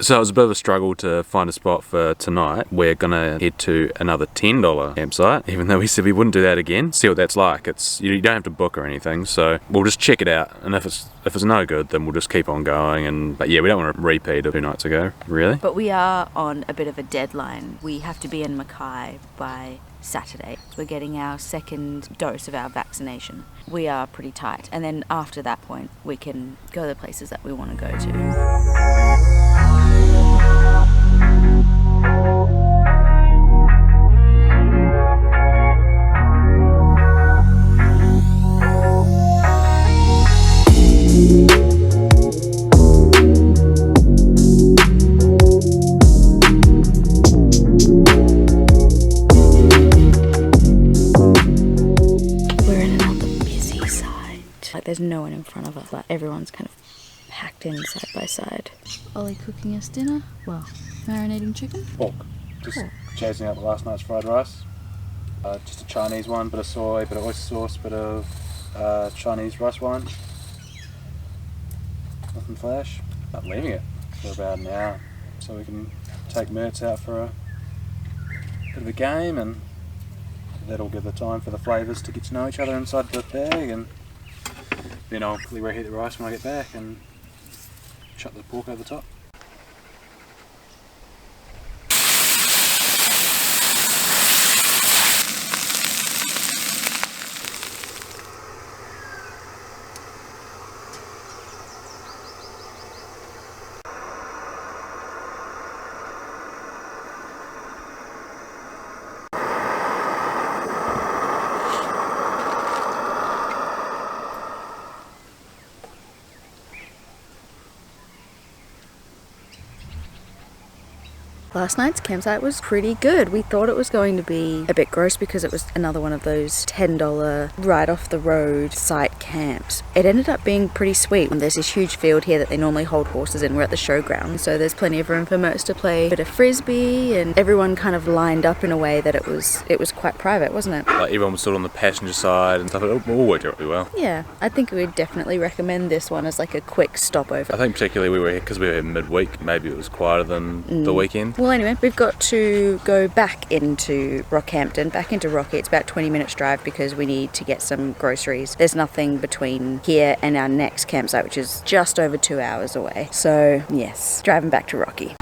So it was a bit of a struggle to find a spot for tonight. We're gonna head to another $10 campsite, even though we said we wouldn't do that again. See what that's like. You don't have to book or anything, so we'll just check it out. And if it's no good, then we'll just keep on going. But yeah, we don't want to repeat of 2 nights ago, really. But we are on a bit of a deadline. We have to be in Mackay by Saturday. We're getting our second dose of our vaccination. We are pretty tight, and then after that point we can go to the places that we want to go to. There's no one in front of us, but everyone's kind of packed in side by side. Ollie cooking us dinner. Well, marinating chicken. Pork. Just chasing out the last night's fried rice. Just a Chinese one, bit of soy, bit of oyster sauce, bit of Chinese rice wine. Nothing flash. Not leaving it for about an hour, so we can take Mertz out for a bit of a game, and that'll give the time for the flavours to get to know each other inside the bag, and then I'll quickly reheat the rice when I get back and chuck the pork over the top. Last night's campsite was pretty good. We thought it was going to be a bit gross because it was another one of those $10 right off the road site camps. It ended up being pretty sweet. There's this huge field here that they normally hold horses in. We're at the showgrounds, so there's plenty of room for Mertz to play a bit of frisbee, and everyone kind of lined up in a way that it was quite private, wasn't it? Like everyone was stood on the passenger side and stuff. It all worked out really well. Yeah, I think we would definitely recommend this one as like a quick stopover. I think particularly we were here because we were midweek. Maybe it was quieter than the weekend. Well, anyway, we've got to go back into Rockhampton, back into Rocky. It's about 20 minutes drive because we need to get some groceries. There's nothing between here and our next campsite, which is just over 2 hours away. So yes, driving back to Rocky.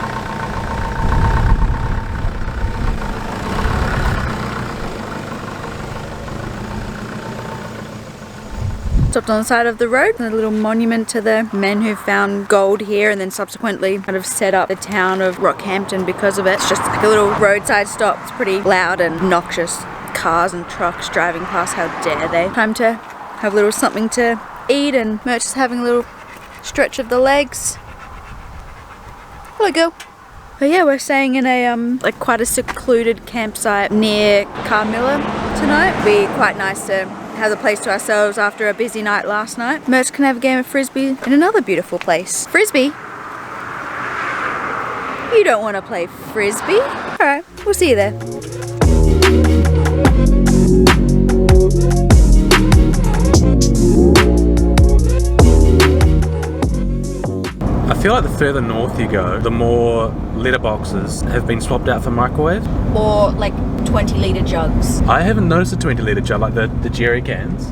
Stopped on the side of the road, a little monument to the men who found gold here and then subsequently kind of set up the town of Rockhampton because of it. It's just like a little roadside stop. It's pretty loud and obnoxious. Cars and trucks driving past, how dare they. Time to have a little something to eat, and Mertz is having a little stretch of the legs. Hello, girl. But yeah, we're staying in a like quite a secluded campsite near Carmila tonight. It'll be quite nice to have the place to ourselves after a busy night last night. Mertz can have a game of frisbee in another beautiful place. Frisbee? You don't want to play frisbee? Alright, we'll see you there. I feel like the further north you go, the more letterboxes have been swapped out for microwave. Or like 20-litre jugs. I haven't noticed a 20-litre jug, like the jerry cans.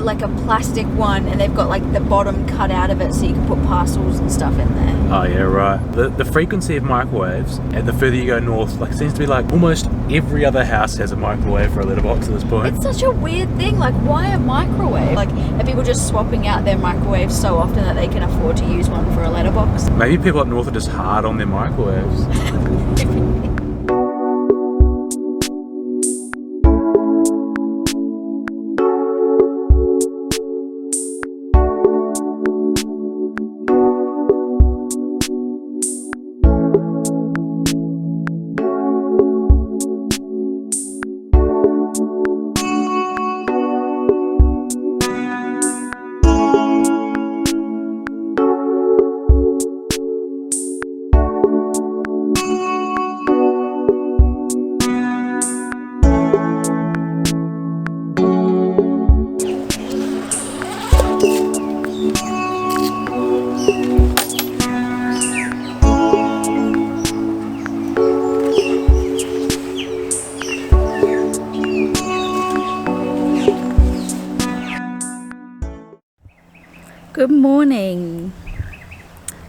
Like a plastic one, and they've got like the bottom cut out of it so you can put parcels and stuff in there. Oh yeah, right. The frequency of microwaves, and the further you go north, like seems to be like almost every other house has a microwave for a letterbox at this point. It's such a weird thing, like why a microwave? Like are people just swapping out their microwaves so often that they can afford to use one for a letterbox? Maybe people up north are just hard on their microwaves. Good morning.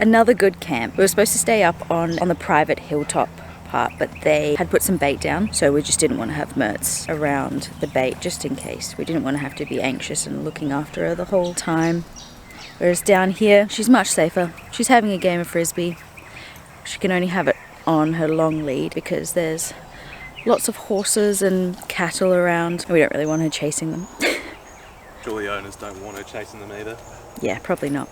Another good camp. We were supposed to stay up on the private hilltop part, but they had put some bait down, so we just didn't want to have Mertz around the bait just in case. We didn't want to have to be anxious and looking after her the whole time. Whereas down here, she's much safer. She's having a game of frisbee. She can only have it on her long lead because there's lots of horses and cattle around. We don't really want her chasing them. Surely owners don't want her chasing them either. Yeah, probably not.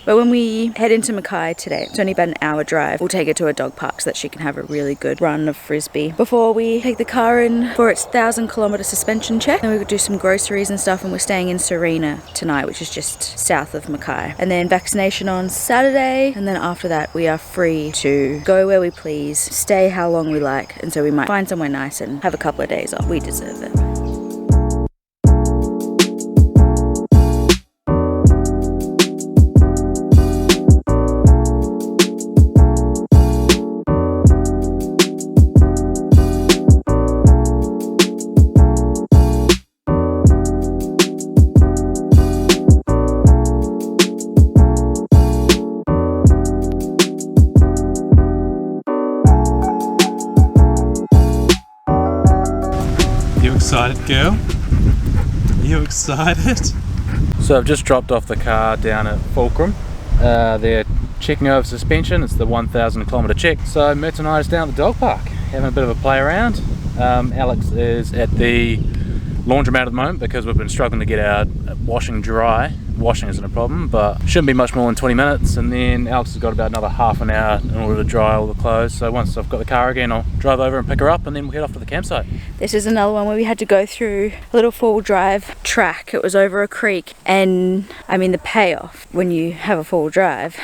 But when we head into Mackay today, it's only about an hour drive, we'll take her to a dog park so that she can have a really good run of frisbee before we take the car in for its 1,000-kilometre suspension check. Then we could do some groceries and stuff, and we're staying in Serena tonight, which is just south of Mackay. And then vaccination on Saturday, and then after that we are free to go where we please, stay how long we like, and so we might find somewhere nice and have a couple of days off. We deserve it. Excited, girl? Are you excited? So I've just dropped off the car down at Fulcrum. They're checking over suspension. It's the 1,000-kilometre check. So Mertz and I are just down at the dog park, having a bit of a play around. Alex is at the laundromat at the moment because we've been struggling to get our washing dry. Washing isn't a problem, but shouldn't be much more than 20 minutes, and then Alex has got about another half an hour in order to dry all the clothes. So once I've got the car again, I'll drive over and pick her up, and then we'll head off to the campsite. This is another one where we had to go through a little four-wheel drive track. It was over a creek, and I mean the payoff when you have a four-wheel drive,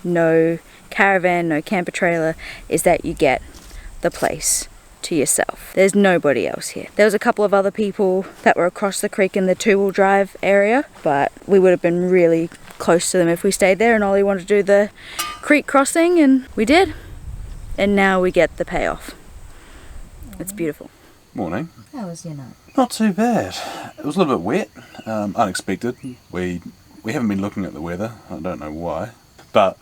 no caravan, no camper trailer, is that you get the place to yourself. There's nobody else here. There was a couple of other people that were across the creek in the two-wheel drive area, but we would have been really close to them if we stayed there, and Ollie wanted to do the creek crossing, and we did. And now we get the payoff. It's beautiful. Morning. How was your night? Not too bad. It was a little bit wet, unexpected. We haven't been looking at the weather. I don't know why, but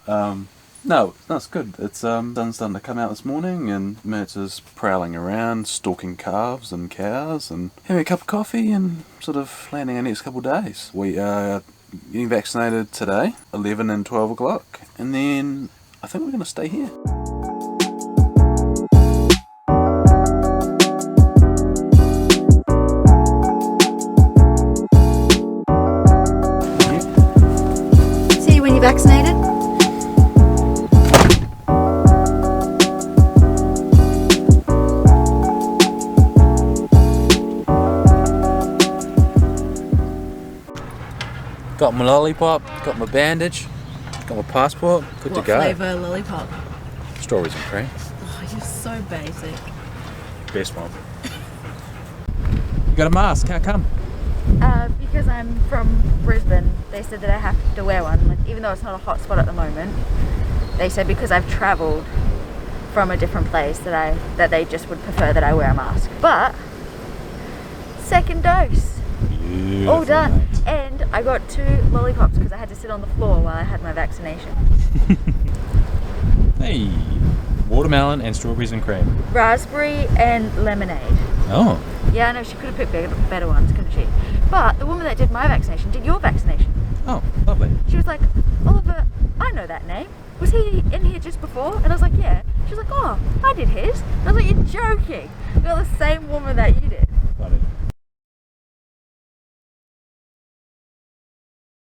no, it's good. It's sun's starting to come out this morning, and Mertz is prowling around, stalking calves and cows, and having a cup of coffee, and sort of planning our next couple of days. We are getting vaccinated today, 11 and 12 o'clock, and then I think we're going to stay here. See you when you're vaccinated? Got my lollipop, got my bandage, got my passport, good to go. What flavour lollipop? Strawberries and cream. Oh, you're so basic. Best one. You got a mask, how come? Because I'm from Brisbane, they said that I have to wear one. Like, even though it's not a hot spot at the moment, they said because I've travelled from a different place that they just would prefer that I wear a mask. But second dose. Beautiful, all done. mate. And I got 2 lollipops because I had to sit on the floor while I had my vaccination. Hey, watermelon and strawberries and cream. Raspberry and lemonade. Oh. Yeah, I know, she could have picked better ones, couldn't she? But the woman that did my vaccination did your vaccination. Oh, lovely. She was like, Oliver, I know that name. Was he in here just before? And I was like, yeah. She was like, oh, I did his. And I was like, you're joking. You got the same woman that you did.